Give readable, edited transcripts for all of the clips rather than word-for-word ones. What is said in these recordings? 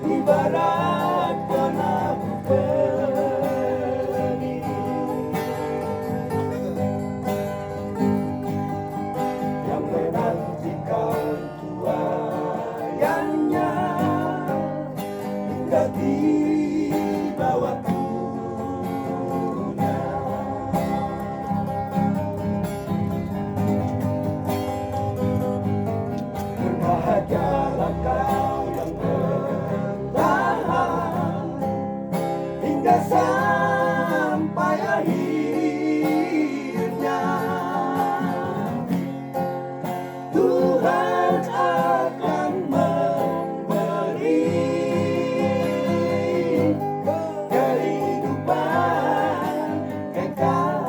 ibarat penabuh benih yang menantikan tuaiannya hingga tiba waktunya. Berbahagialah kau yang bertahan hingga sampai akhirnya. Tuhan akan memberi kehidupan kekal.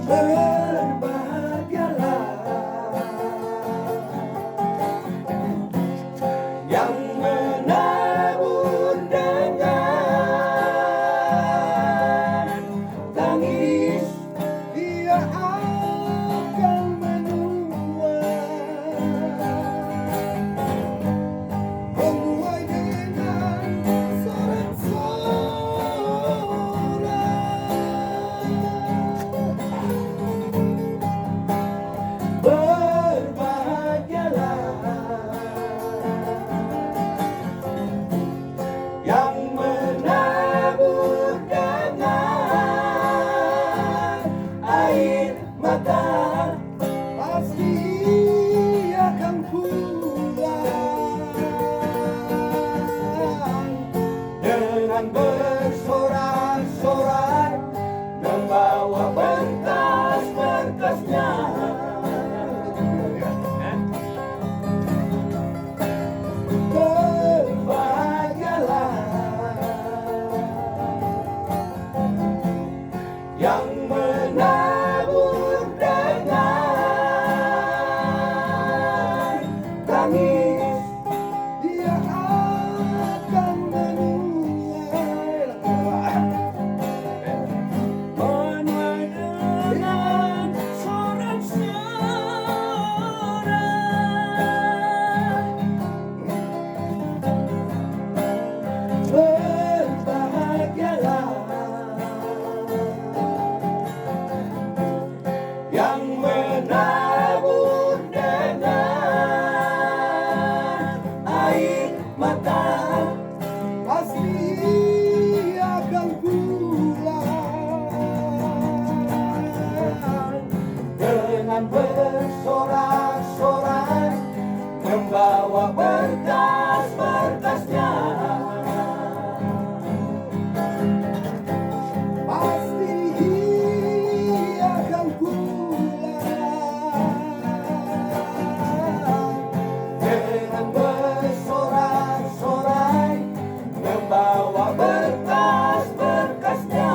Berbahagialah yang menabur dengan tangis, dia akan menuai dengan sorak-sorai. Berbahagialah yang menabur dengan air mata, pasti akan pulang dengan bersorak-sorai, membawa berkas-berkasnya. Berbahagialah yang menabur dengan tangis, dia akan menuai dengan sorak-sorai. Berbahagialah yang menabur dengan air mata, pasti akan pulang dengan bersorak-sorai, membawa berkas-berkasnya. Pasti akan pulang dengan bersorak-sorai, membawa berkas-berkasnya.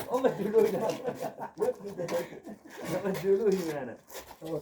Oh, dulu ya. Dulu gimana? Oh.